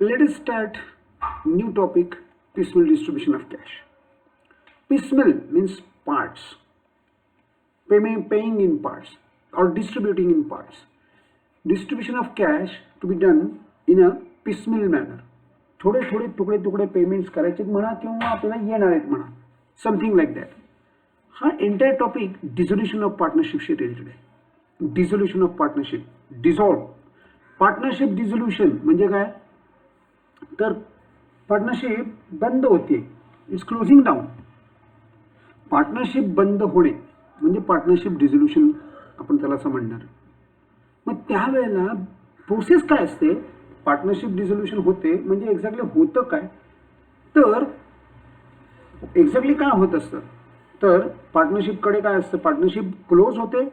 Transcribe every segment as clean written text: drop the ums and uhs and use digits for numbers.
Let us start new topic, piecemeal distribution of cash. Piecemeal means parts, paying in parts or distributing in parts. Distribution of cash to be done in a piecemeal manner. थोडे थोडे तुकडे तुकडे payments करायचे म्हणा किंवा आपल्याला येणार आहेत म्हणा, समथिंग लाईक दॅट. हा एंटायर टॉपिक डिझोल्युशन ऑफ पार्टनरशिपशी रिलेटेड आहे. Dissolution of partnership, dissolve partnership. Dissolution म्हणजे काय, तर पार्टनरशिप बंद होते, इट्स क्लोजिंग डाऊन. पार्टनरशिप बंद होणे म्हणजे पार्टनरशिप डिझोल्युशन आपण त्याला असं म्हणणार. मग त्यावेळेला प्रोसेस काय असते, पार्टनरशिप डिझोल्युशन होते म्हणजे एक्झॅक्टली होतं काय, तर एक्झॅक्टली काय होत असतं, तर पार्टनरशिपकडे काय असतं, पार्टनरशिप क्लोज होते,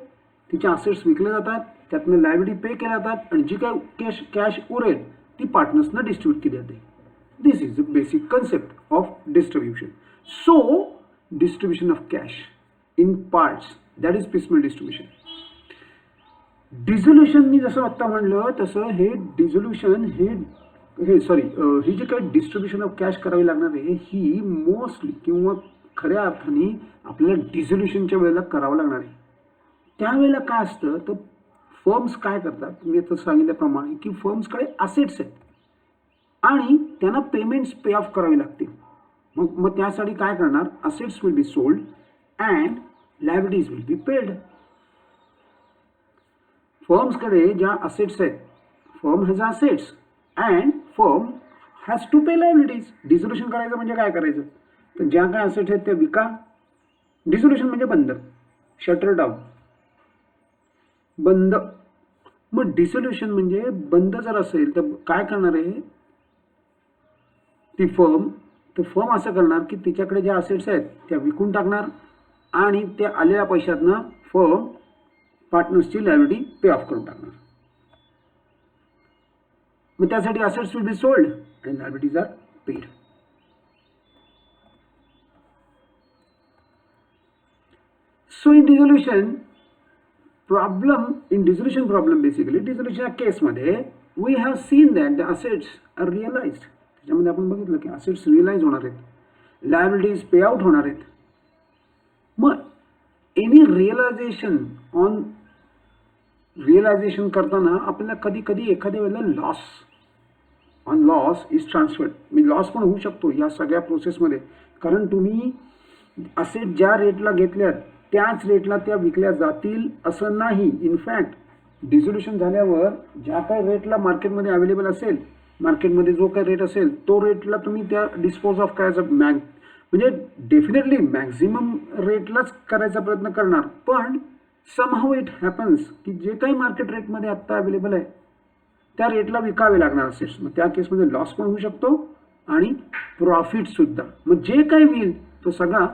तिचे असेट्स विकले जातात, त्यातनं लायबिलिटी पे केल्या जातात आणि जी काय कॅश उरेल ती पार्टनर्सना डिस्ट्रीब्यूट केली जाते. This is the basic concept of distribution. So distribution of cash in parts, that is piecemeal distribution. Dissolution मी जसं आत्ता म्हणलं तसं हे डिझोल्युशन हे जी काही डिस्ट्रीब्युशन ऑफ कॅश करावी लागणार आहे ही मोस्टली किंवा खऱ्या अर्थाने आपल्याला डिझोल्युशनच्या वेळेला करावं लागणार आहे. त्यावेळेला काय असतं, तर फर्म्स काय करतात, मी आता सांगितल्याप्रमाणे की फर्म्सकडे असेट्स आहेत आणि त्यांना पेमेंट्स पे ऑफ करावी लागतील. मग त्यासाठी काय करणार, assets will be sold and liabilities will be paid. फर्म्सकडे ज्या असेट्स आहेत, firm has assets and firm has to pay liabilities. Dissolution करायचं म्हणजे काय करायचं, तर ज्या काय असेट्स आहेत त्या विका. डिझोल्युशन म्हणजे बंद, शटर डाऊन, बंद. मग डिसोल्युशन म्हणजे बंद जर असेल तर काय करणार आहे ती फर्म, तर फर्म असं करणार की तिच्याकडे ज्या असेट्स आहेत त्या विकून टाकणार आणि त्या आलेल्या पैशातनं फर्म पार्टनर्सची लायबिलिटी पे ऑफ करून टाकणार. मग त्यासाठी assets will be sold and liabilities are paid. So in dissolution problem basically dissolution केसमध्ये we have seen that the assets are realised. त्याच्यामध्ये आपण बघितलं की असेट्स रिअलाइज होणार आहेत, लायबिलिटीज पे आउट होणार आहेत. मग एनी रिअलायझेशन करताना आपल्याला कधी कधी एखाद्या वेळेला loss is transferred, me loss पण होऊ शकतो या सगळ्या प्रोसेसमध्ये. कारण तुम्ही असेट ज्या रेटला घेतल्यात त्याच रेटला त्या विकल्या जातील असं नाही. इनफॅक्ट डिझोल्युशन झाल्यावर ज्या काही रेटला मार्केटमध्ये अवेलेबल असेल, मार्केटमध्ये जो काही रेट असेल तो रेटला तुम्ही त्या डिस्पोज ऑफ करायचं, म्हणजे डेफिनेटली मॅक्झिमम रेटलाच करायचा प्रयत्न करणार. पण समहाऊ इट हॅपन्स की जे काही मार्केट रेटमध्ये आत्ता अवेलेबल आहे त्या रेटला विकावे लागणार असेट्स. मग त्या केसमध्ये लॉस पण होऊ शकतो आणि प्रॉफिटसुद्धा. मग जे काही होईल तो सगळा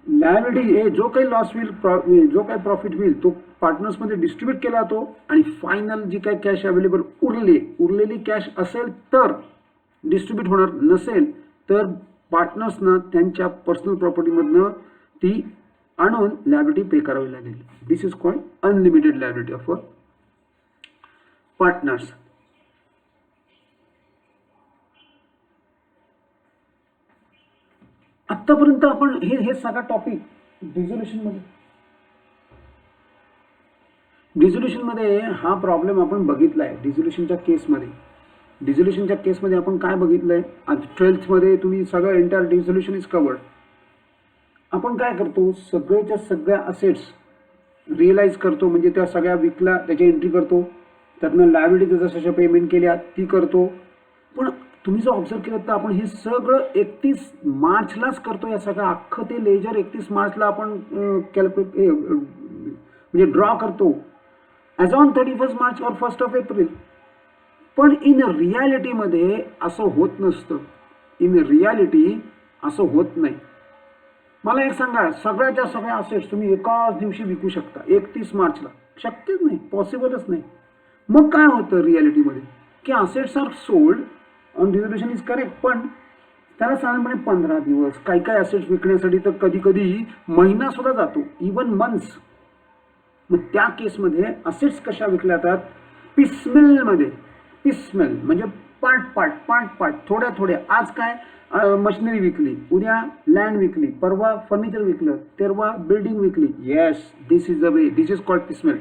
लायबिलिटी, जो काही लॉस होईल, जो काही प्रॉफिट होईल तो पार्टनर्समध्ये डिस्ट्रीब्यूट केला जातो आणि फायनल जी काही कॅश अवेलेबल उरलेली कॅश असेल तर डिस्ट्रीब्यूट होणार, नसेल तर पार्टनर्सना त्यांच्या पर्सनल प्रॉपर्टीमधनं ती आणून लायबिलिटी पे करावी लागेल. This is called unlimited liability of partners. आतापर्यंत आपण हे सगळा टॉपिक डिझोल्युशनमध्ये हा प्रॉब्लेम आपण बघितला आहे. डिझोल्युशनच्या केसमध्ये आपण काय बघितलंय, आज 12th मध्ये तुम्ही सगळं एंटायर डिझोल्युशन इज कवर्ड. आपण काय करतो, सगळ्याच्या सगळ्या असेट्स रिअलाइज करतो, म्हणजे त्या सगळ्या विकल्या त्याची एंट्री करतो, त्यातनं लायबिलिटी जसं पेमेंट केल्या ती करतो. पण तुम्ही जर ऑब्झर्व केलं तर आपण हे सगळं 31 मार्चलाच करतो. या सगळं अख्खं ते लेजर 31 मार्चला आपण म्हणजे ड्रॉ करतो ॲज ऑन 31 मार्च और 1 एप्रिल. पण इन रियालिटीमध्ये असं होत नसतं. असं होत नाही. मला एक सांगा, सगळ्याच्या सगळ्या असेट्स तुम्ही एकाच दिवशी विकू शकता 31 मार्चला? शक्यच नाही, पॉसिबलच नाही. मग काय होतं रियालिटीमध्ये की assets are sold on dissolution is correct, पण त्याला साधारणपणे 15 दिवस, काही असेट्स विकण्यासाठी तर कधी कधी महिना सुद्धा जातो, इवन मंथ्स. मग त्या केसमध्ये असेट्स कशा विकल्या जातात, पिसमेलमध्ये. पिसमेल म्हणजे पार्ट थोड्या थोड्या. आज काय मशिनरी विकली, उद्या लँड विकली, परवा फर्निचर विकलं, तेरवा बिल्डिंग विकली. Yes, this is the way, this is called piecemeal.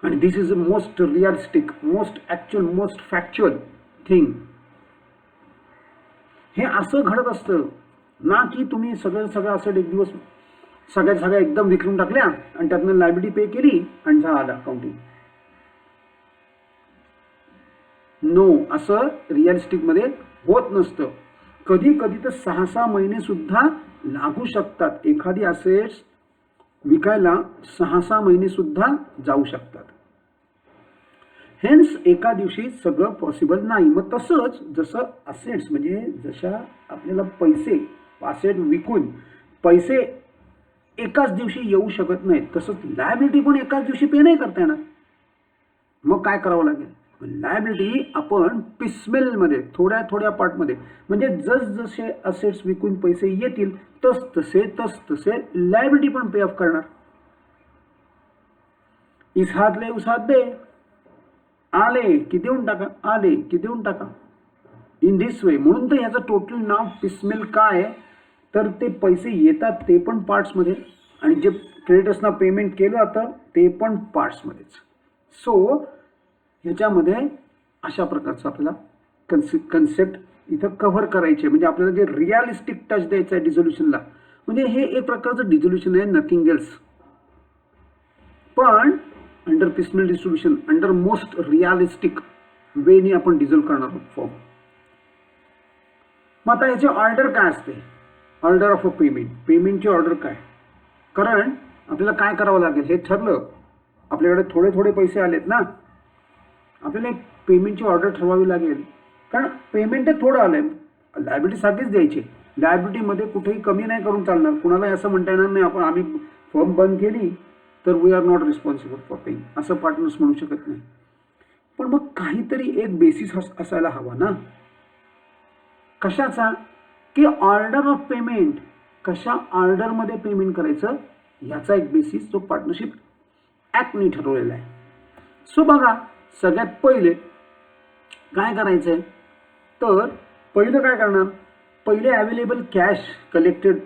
आणि this is the most realistic, most actual, most factual thing. हे असं घडत असतं ना की तुम्ही सगळं असं एक दिवस सगळ्या एकदम विकून टाकल्या आणि त्यातनं लायबिलिटी पे केली आणि झालं अकाउंटिंग. नो, असं रिअलिस्टिक मध्ये होत नसतं. कधी कधी तर 6 महिने सुद्धा लागू शकतात. एखादी असेट्स विकायला 6 महिने सुद्धा जाऊ शकतात. हेन्स एका दिवशी सगळं पॉसिबल नाही. मग तसंच जसं असेट्स म्हणजे जशा आपल्याला पैसे असेट विकून पैसे एकाच दिवशी येऊ शकत नाहीत, तसंच लायबिलिटी पण एकाच दिवशी पे नाही करता येणार. मग काय करावं लागेल? लायबिलिटी आपण पिसमेलमध्ये थोड्या पार्टमध्ये, म्हणजे जसे असेट्स विकून पैसे येतील तसे लायबिलिटी पण पे ऑफ करणार. इसहातले उसहात दे, आले की देऊन टाका, आले की देऊन टाका, इन दिस वे. म्हणून तर याचं टोटल नाव पिसमेल काय आहे, तर ते पैसे येतात ते पण पार्ट्समध्ये आणि जे क्रेडिटर्सना पेमेंट केलं जातं ते पण पार्ट्समध्येच. सो ह्याच्यामध्ये अशा प्रकारचं आपल्याला कन्सेप्ट इथं कव्हर करायचे. म्हणजे आपल्याला जे रिअलिस्टिक टच द्यायचं आहे डिझोल्युशनला, म्हणजे हे एक प्रकारचं डिझोल्युशन आहे, नथिंग एल्स. पण under piecemeal distribution, under most realistic वेनी आपण डिझोल्व करणार आहोत फॉर्म. मग आता याचे ऑर्डर काय असते? ऑर्डर ऑफ अ पेमेंट, पेमेंटची ऑर्डर काय? कारण आपल्याला काय करावं लागेल हे ठरलं, आपल्याकडे थोडे पैसे आलेत ना, आपल्याला एक पेमेंटची ऑर्डर ठरवावी लागेल. कारण पेमेंट थोडं आलंय, लायबिलिटी सारखीच द्यायची. लायबिलिटीमध्ये कुठेही कमी नाही करून चालणार. कुणाला असं म्हणता येणार नाही आपण आम्ही फर्म बंद केली तर we are not responsible for paying, असं पार्टनर्स म्हणू शकत नाही. पण मग काहीतरी एक बेसिस असायला हवा ना. कशाचा? की ऑर्डर ऑफ पेमेंट, कशा ऑर्डरमध्ये पेमेंट करायचं याचा एक बेसिस जो पार्टनरशिप ॲक्टने ठरवलेला आहे. सो बघा, सगळ्यात पहिले काय करायचंय, तर पहिलं काय करणार, पहिले available cash collected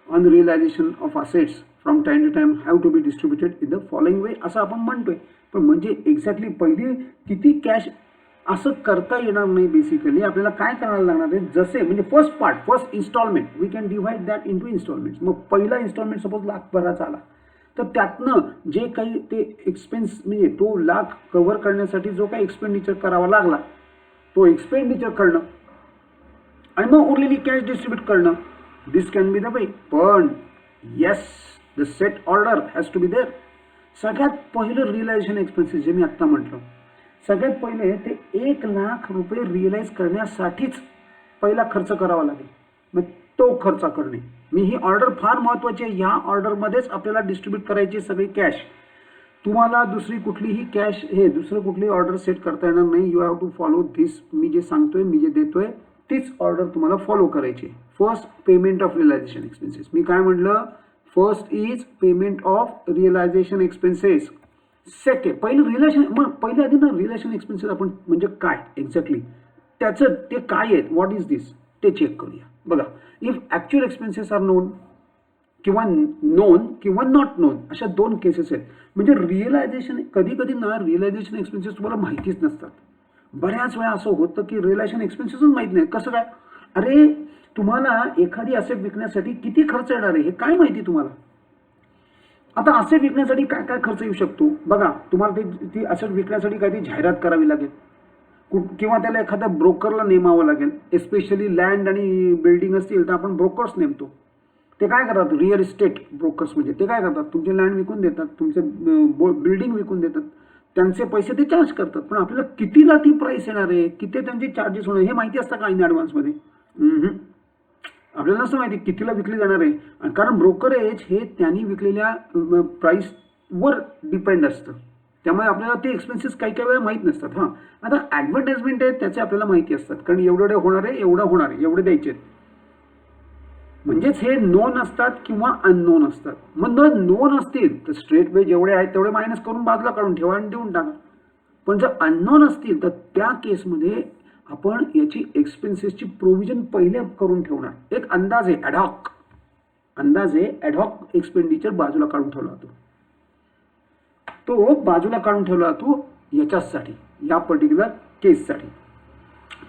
on realisation of assets from time to time have to be distributed in the following way, असं आपण म्हणतोय. पण म्हणजे एक्झॅक्टली पहिली किती कॅश असं करता येणार नाही. बेसिकली आपल्याला काय करायला लागणार आहे, जसे म्हणजे first instalment we can divide that into instalments. मग पहिला इन्स्टॉलमेंट सपोज लाखभराचा आला तर त्यातनं जे काही ते एक्सपेन्स म्हणजे तो लाख कव्हर करण्यासाठी जो काही एक्सपेंडिचर करावा लागला तो एक्सपेंडिचर करणं आणि मग उरलेली कॅश डिस्ट्रीब्यूट करणं, दिस कॅन बी द वे. पण yes, the set order has to be there. सगळ्यात पहिलं रिअलायझेशन एक्सपेन्सेस जे मी आत्ता म्हटलं, सगळ्यात पहिले ते 1 लाख रुपये रिअलाइज करण्यासाठीच पहिला खर्च करावा लागेल. मग तो खर्च करणे, मी ही ऑर्डर फार महत्त्वाची आहे. ह्या ऑर्डरमध्येच आपल्याला डिस्ट्रीब्यूट करायची सगळी कॅश. तुम्हाला दुसरी कुठलीही कॅश हे दुसरं कुठली ऑर्डर सेट करता येणार नाही. You have to follow this. मी जे सांगतोय, मी जे देतोय तीच ऑर्डर तुम्हाला फॉलो करायची. First payment of realisation expenses. मी काय म्हटलं, first is payment of realisation expenses. Second पहिलं रिलेशन, मग पहिले आधी ना रिलेशन एक्सपेन्सेस आपण म्हणजे काय एक्झॅक्टली त्याचं ते काय आहेत, व्हॉट इज दिस ते चेक करूया. बघा, if actual expenses are known किंवा नॉट नोन, अशा 2 केसेस आहेत. म्हणजे रिअलायझेशन कधी ना रिअलायझेशन एक्सपेन्सेस तुम्हाला माहितीच नसतात. बऱ्याच वेळा असं होतं की रिअलायझेशन एक्सपेन्सेसच माहीत नाही. कसं काय? अरे तुम्हाला एखादी असेट विकण्यासाठी किती खर्च येणार आहे हे काय माहिती तुम्हाला. आता असेट विकण्यासाठी काय काय खर्च येऊ शकतो बघा. तुम्हाला ती असेट विकण्यासाठी काहीतरी जाहिरात करावी लागेल किंवा त्याला एखाद्या ब्रोकरला नेमावं लागेल. एस्पेशली लँड आणि बिल्डिंग असतील तर आपण ब्रोकर्स नेमतो. ते काय करतात, रिअल इस्टेट ब्रोकर्स म्हणजे ते काय करतात, तुमचे लँड विकून देतात, तुमचे बिल्डिंग विकून देतात, त्यांचे पैसे ते चार्ज करतात. पण आपल्याला कितीला ती प्राइस येणार आहे, किती त्यांचे चार्जेस होणार हे माहिती असतं का इन ॲडव्हान्समध्ये? आपल्याला नसतं माहिती कितीला विकली जाणार आहे. कारण ब्रोकरेज हे त्यांनी विकलेल्या प्राईसवर डिपेंड असतं. त्यामुळे आपल्याला ते एक्सपेन्सेस काही वेळा माहीत नसतात. हां, आता ॲडव्हर्टाइजमेंट आहे त्याचे आपल्याला माहिती असतात, कारण एवढे होणार आहे, एवढं होणार आहे, एवढे द्यायचे आहेत. म्हणजेच हे नोन असतात किंवा अननोन असतात. मग नोन असतील तर स्ट्रेट वे जेवढे आहेत तेवढे मायनस करून बाजूला काढून ठेवा आणि देऊन टाका. पण जर अननोन असतील तर त्या केसमध्ये आपण याची एक्सपेन्सेसची प्रोव्हिजन पहिले करून ठेवणार. एक अंदाजे ॲडहॉक एक्सपेंडिचर बाजूला काढून ठेवला जातो. तो बाजूला काढून ठेवला जातो याच्यासाठी, या पर्टिक्युलर केससाठी,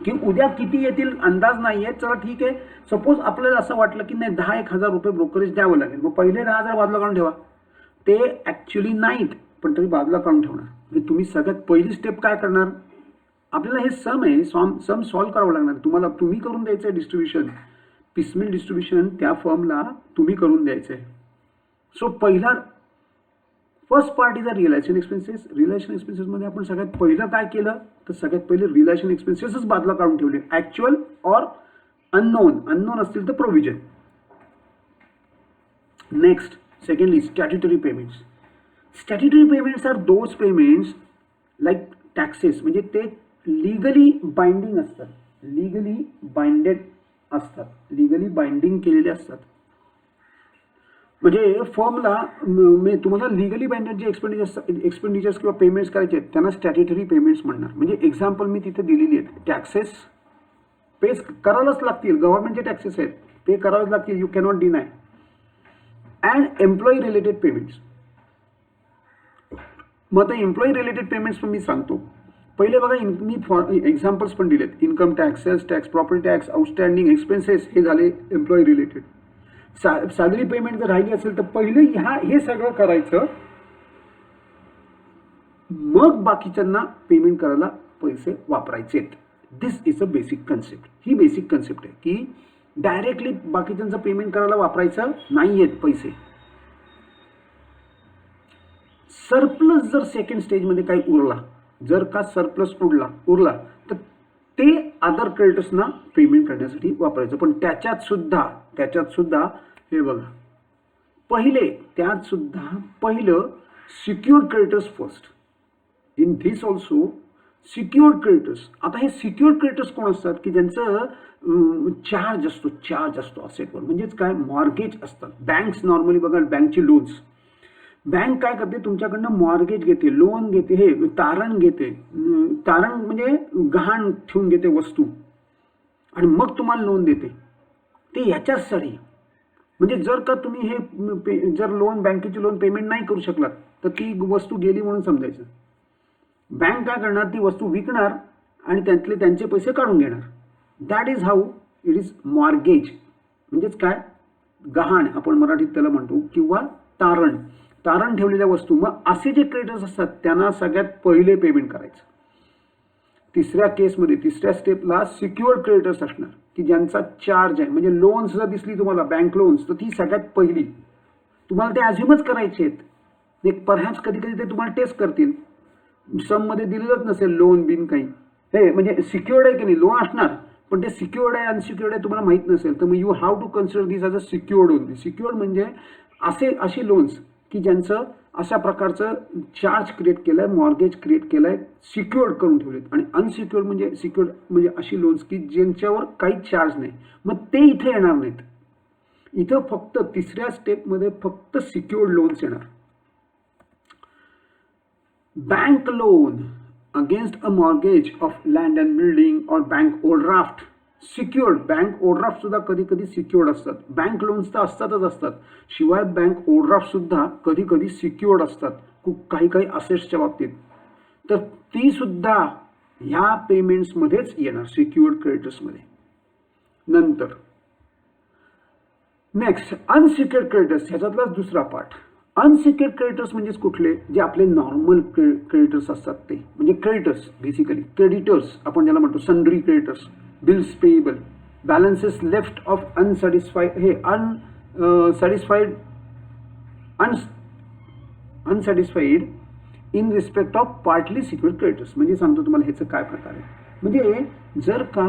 की उद्या किती येतील अंदाज नाहीये. चला ठीक आहे, सपोज आपल्याला असं वाटलं की नाही 10,000 रुपये ब्रोकरेज द्यावं लागेल, मग पहिले 10,000 बाजूला काढून ठेवा. ते ॲक्च्युली नाहीत पण तरी बाजूला काढून ठेवणार. म्हणजे तुम्ही सगळ्यात पहिली स्टेप काय करणार, आपल्याला हे सम आहे, सम सॉल्व्ह करावं लागणार. तुम्ही करून द्यायचं आहे डिस्ट्रीब्युशन, पिसमिल डिस्ट्रीब्युशन त्या फर्मला तुम्ही करून द्यायचं आहे. So first part is a realisation expenses. Realisation एक्सपेन्सेसमध्ये आपण सगळ्यात पहिलं काय केलं तर सगळ्यात पहिले रिअलायझेशन एक्सपेन्सेसच बाजूला काढून ठेवले. ॲक्च्युअल ऑर अननोन असतील तर provision. Next, secondly statutory payments. Statutory payments are those payments like taxes, म्हणजे ते लिगली बाइंडिंग असतात, लिगली बाइंडिंग केलेले असतात. म्हणजे फर्मला तुम्हाला लिगली बाइंडेड जे एक्सपेंडिचर्स किंवा पेमेंट्स करायचे आहेत त्यांना स्टॅट्युटरी पेमेंट्स म्हणणार. म्हणजे एक्झाम्पल मी तिथे दिलेली आहेत. टॅक्सेस पे करायलाच लागतील, गव्हर्नमेंटचे टॅक्सेस आहेत, पे करावेच लागतील, you cannot deny. And employee related payments. मग आता एम्प्लॉई रिलेटेड पेमेंट्स पण मी सांगतो. पहिले बघा, मी एक्झाम्पल्स पण दिलेत. Income tax, sales tax, property tax, outstanding expenses, हे झाले एम्प्लॉई रिलेटेड. सॅलरी पेमेंट जर राहिली असेल तर पहिले हे सगळं करायचं, मग बाकीच्यांना पेमेंट करायला पैसे वापरायचे. This is a basic concept. ही बेसिक कन्सेप्ट आहे की डायरेक्टली बाकीच्यांचं पेमेंट करायला वापरायचं नाहीयेत पैसे. सरप्लस जर सेकंड स्टेजमध्ये काही उरला, जर का सरप्लस उरला तर ते अदर क्रेडिटर्सना पेमेंट करण्यासाठी वापरायचं. पण त्याच्यात सुद्धा हे बघा, त्यात सुद्धा पहिलं secured creditors first. In this also secured creditors. आता हे सिक्युअर्ड क्रेडिटर्स कोण असतात की ज्यांचं चार्ज असतो असेटवर. म्हणजेच काय, मॉर्गेज असतात. बँक्स नॉर्मली बघा, बँकची लोन्स, बँक काय करते, तुमच्याकडनं मॉर्गेज घेते, लोन घेते, हे तारण घेते. तारण म्हणजे गहाण ठेवून घेते वस्तू आणि मग तुम्हाला लोन देते. ते याच्यासाठी, म्हणजे जर का तुम्ही हे जर बँकेची लोन पेमेंट नाही करू शकलात तर ती वस्तू गेली म्हणून समजायचं. बँक काय करणार, ती वस्तू विकणार आणि त्यांचे पैसे काढून घेणार. That is how it is mortgage. म्हणजेच काय, गहाण आपण मराठीत त्याला म्हणतो, किंवा तारण ठेवलेल्या वस्तू. मग असे जे क्रेडिटर्स असतात त्यांना सगळ्यात पहिले पेमेंट करायचं. तिसऱ्या स्टेपला सिक्युअर्ड क्रेडिटर्स असणार की ज्यांचा चार्ज आहे. म्हणजे लोन्स जर दिसली तुम्हाला, बँक लोन्स, तर ती सगळ्यात पहिली तुम्हाला ते अज्युमच करायचे आहेत. परहॅप्स कधी ते तुम्हाला टेस्ट करतील. सममध्ये दिलेलंच नसेल लोन बिन काही, हे म्हणजे सिक्युअर्ड आहे की नाही, लोन असणार पण ते सिक्युअर्ड आहे अनसिक्युअर्ड आहे तुम्हाला माहित नसेल, तर मग you have to consider this as a secured only. Secured म्हणजे असे लोन्स की ज्यांचं अशा प्रकारचं चार्ज क्रिएट केलंय, मॉर्गेज क्रिएट केलंय, सिक्युअर्ड करून ठेवलेत. आणि अनसिक्युअर्ड म्हणजे अशी लोन्स की ज्यांच्यावर काही चार्ज नाही, मग ते इथे येणार नाहीत. इथं फक्त तिसऱ्या स्टेपमध्ये फक्त सिक्युअर्ड लोन्स येणार. Bank loan against a mortgage of land and building or bank overdraft. Secured, bank overdraft सुद्धा कधी कधी सिक्युअर्ड असतात. बँक लोन्स तर असतात, शिवाय बँक ओव्हरड्राफ्ट सुद्धा कधी कधी सिक्युअर्ड असतात काही असेट्सच्या बाबतीत. तर ती सुद्धा ह्या पेमेंट्समध्येच येणार, सिक्युअर्ड क्रेडिटर्समध्ये. नंतर नेक्स्ट अनसिक्युअर्ड क्रेडिटर्स. ह्याच्यातलाच दुसरा पार्ट. अनसिक्युअर्ड क्रेडिटर्स म्हणजे कुठले, जे आपले नॉर्मल क्रेडिटर्स असतात ते. म्हणजे क्रेडिटर्स बेसिकली, क्रेडिटर्स आपण ज्याला म्हणतो, sundry creditors, bills payable, balances left of unsatisfied, हे unsatisfied in respect of partly secured creditors. म्हणजे सांगतो तुम्हाला ह्याचं काय प्रकार आहे. म्हणजे जर का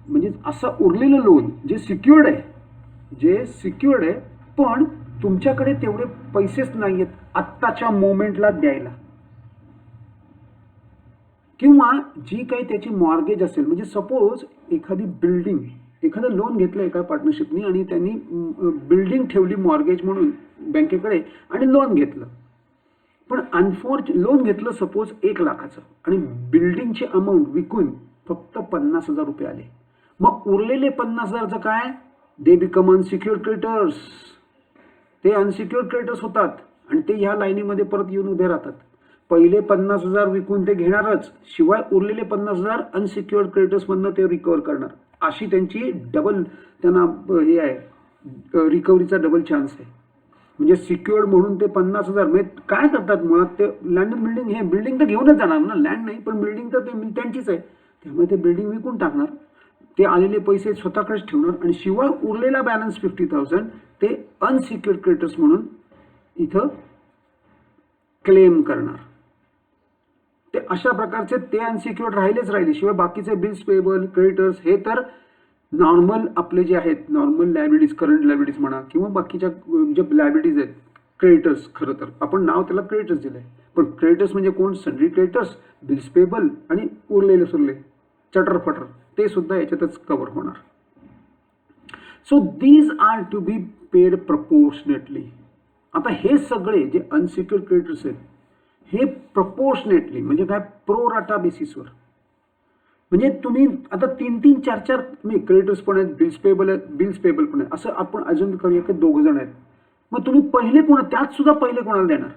म्हणजे असं उरलेलं लोन जे सिक्युअर्ड आहे पण तुमच्याकडे तेवढे पैसेच नाही आहेत आत्ताच्या मोमेंटला द्यायला, किंवा जी काही त्याची मॉर्गेज असेल. म्हणजे सपोज एखादं लोन घेतलं एका पार्टनरशिपनी आणि त्यांनी बिल्डिंग ठेवली मॉर्गेज म्हणून बँकेकडे आणि लोन घेतलं, पण लोन घेतलं सपोज 1 लाखाचं आणि बिल्डिंगची अमाऊंट विकून फक्त 50,000 रुपये आले, मग उरलेले 50,000चं काय? They become unsecured creditors. ते अनसिक्युअर्ड क्रेडिटर्स होतात आणि ते ह्या लाईनीमध्ये परत येऊन उभे राहतात. पहिले 50,000 विकून ते घेणारच, शिवाय उरलेले 50,000 अनसिक्युअर्ड क्रेडिटर्समधनं ते रिकवर करणार. अशी त्यांची डबल त्यांना हे आहे, रिकव्हरीचा डबल चान्स आहे. म्हणजे सिक्युअर्ड म्हणून ते 50,000 म्हणजे काय करतात मुळात, ते लँड बिल्डिंग, हे बिल्डिंग तर घेऊनच जाणार ना, लँड नाही पण बिल्डिंग तर ते त्यांचीच आहे, त्यामुळे ते बिल्डिंग विकून टाकणार, ते आलेले पैसे स्वतःकडेच ठेवणार आणि शिवाय उरलेला बॅलन्स 50,000 ते अनसिक्युअर्ड क्रेडिटर्स म्हणून इथं क्लेम करणार. ते अशा प्रकारचे ते अनसिक्युअर्ड राहिले, शिवाय बाकीचे बिल्स पेबल, क्रेडिटर्स हे तर नॉर्मल आपले जे आहेत, नॉर्मल लायबिलिटीज, करंट लायबिलिटीज म्हणा किंवा बाकीच्या जे लायबिलिटीज आहेत, क्रेडिटर्स, खरं तर आपण नाव त्याला क्रेडिटर्स दिलं आहे, पण क्रेडिटर्स म्हणजे कोण? सन्ड्री क्रेडिटर्स, बिल्स पेबल आणि उरलेले सुरले चटरफटर ते सुद्धा याच्यातच कव्हर होणार. So these are to be paid proportionately. आता हे सगळे जे अनसिक्युअर्ड क्रेडिटर्स आहेत हे प्रपोर्शनेटली म्हणजे काय? प्रो राटा बेसिसवर. म्हणजे तुम्ही आता 3-3, 4-4 क्रेडिटर्स पण आहेत, बिल्स पेबल पण आहेत, असं आपण अजून करूया की 2 जण आहेत. मग तुम्ही पहिले त्यात सुद्धा पहिले कोणाला देणार?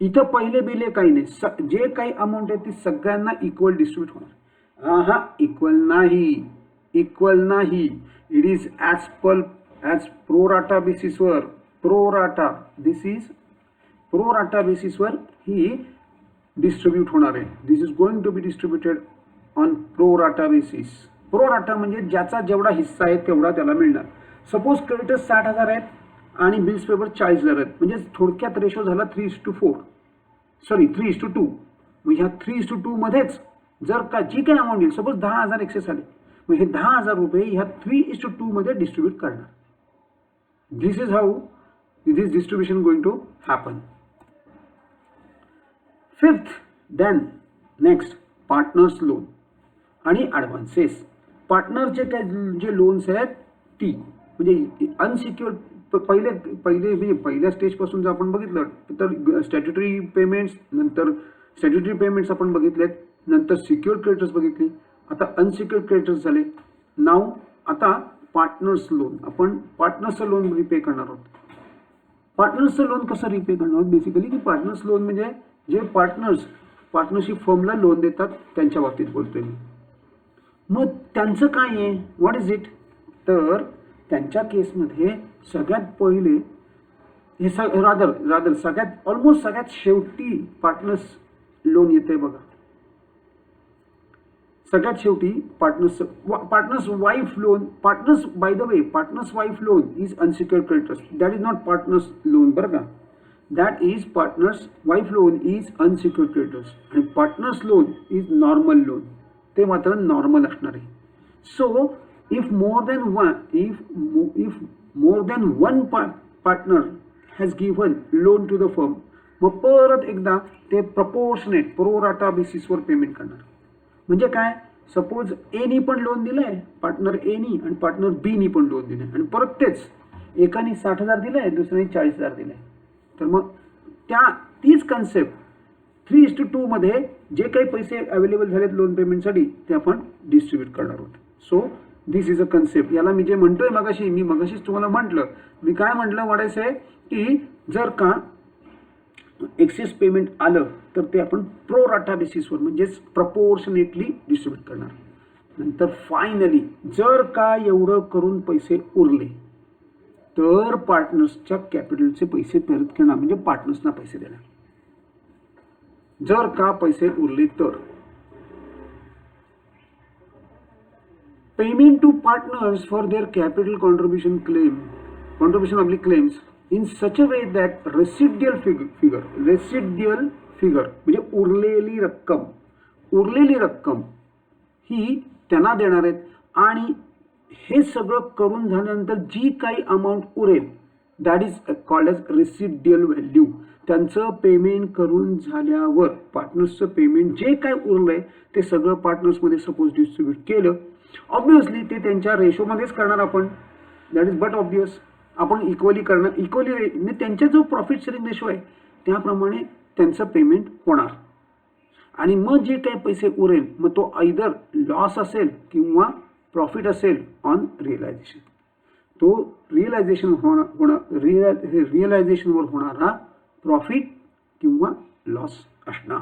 इथं पहिले बिले काही नाही, जे काही अमाऊंट आहे ती सगळ्यांना इक्वल डिस्ट्रीब्यूट होणार. इक्वल नाही. It is as pro rata बेसिसवर. प्रो राटा बेसिसवर ही डिस्ट्रीब्यूट होणार आहे. This is going to be distributed on pro rata basis. Pro rata म्हणजे ज्याचा जेवढा हिस्सा आहे तेवढा त्याला मिळणार. सपोज क्रेडिटर्स 60,000 आहेत आणि बिल्स पेपर 40,000 आहेत, म्हणजे थोडक्यात रेशो झाला 3:2. मग ह्या 3:2 मध्येच जर का जी काही अमाऊंट येईल, सपोज 10,000 एक्सेस आले, मग हे 10,000 रुपये ह्या 3:2 मध्ये डिस्ट्रीब्यूट करणार. This is how this distribution going to happen. Fifth, then next partners loan आणि ॲडव्हान्सेस. पार्टनरचे काय जे लोन्स आहेत ती म्हणजे अनसिक्युअर्ड म्हणजे पहिल्या स्टेजपासून जर आपण बघितलं तर स्टॅट्युटरी पेमेंट्स आपण बघितलेत, नंतर सिक्युअर्ड क्रेडिटर्स बघितली, आता अनसिक्युअर्ड क्रेडिटर्स झाले. नाव आता पार्टनर्स लोन. आपण पार्टनर्सचं लोन रिपे करणार आहोत. पार्टनर्सचं लोन कसं रिपे करणार आहोत? बेसिकली की पार्टनर्स लोन म्हणजे जे पार्टनरशिप फर्मला लोन देतात त्यांच्या बाबतीत बोलतोय मी. मग त्यांचं काय आहे? What is it? तर त्यांच्या केसमध्ये सगळ्यात पहिले हे रादर सगळ्यात शेवटी पार्टनर्स लोन येते बघा. सगळ्यात शेवटी partners wife loan. By the way partners wife loan is unsecured creditors. That is not partners loan बरं का. That is partners wife loan is unsecured creditors आणि partners loan is normal loan. ते मात्र normal असणार आहे. So if more than one partner has given loan to the firm, मग परत एकदा ते प्रपोर्शनेट प्रो राटा बेसिसवर पेमेंट करणार. म्हणजे काय? सपोज एनी पण लोन दिलंय, पार्टनर एनी आणि पार्टनर बीनी पण लोन दिलंय आणि परत तेच एकाने 60,000 दिलंय, दुसऱ्याने 40,000 दिलंय, तर मग तीच कन्सेप्ट 3:2 मध्ये जे काही पैसे अवेलेबल झालेत लोन पेमेंटसाठी ते आपण डिस्ट्रीब्यूट करणार आहोत. So this is a concept. याला मी जे म्हणतोय मगाशीच तुम्हाला म्हटलं, मी काय म्हटलं वाटायचं आहे की जर का एक्सेस पेमेंट आलं तर ते आपण प्रो राटा बेसिसवर म्हणजेच प्रपोर्शनेटली डिस्ट्रीब्यूट करणार. नंतर फायनली जर का एवढं करून पैसे उरले तर पार्टनर्सच्या कॅपिटलचे पैसे परत करणार, म्हणजे पार्टनर्सना पैसे देणार. जर का पैसे उरले तर payment to partners for their capital contribution claims in such a way that residual figure म्हणजे उरलेली रक्कम ही त्यांना देणार आहेत आणि हे सगळं करून झाल्यानंतर जी काही अमाऊंट उरेल that is called as residual value. त्यांचं पेमेंट करून झाल्यावर पार्टनर्सचं पेमेंट जे काय उरलंय ते सगळं पार्टनर्समध्ये सपोज डिस्ट्रीब्यूट केलं, ऑब्विसली ते त्यांच्या रेशोमध्येच करणार आपण. That is but obvious. आपण इक्वली करणार, म्हणजे त्यांचा जो प्रॉफिट शेअरिंग रेशो आहे त्याप्रमाणे त्यांचं पेमेंट होणार. आणि मग जे काही पैसे उरेल मग तो आयदर लॉस असेल किंवा प्रॉफिट असेल ऑन रिअलायझेशन. तो रिअलायझेशनवर होणारा प्रॉफिट किंवा लॉस असणार.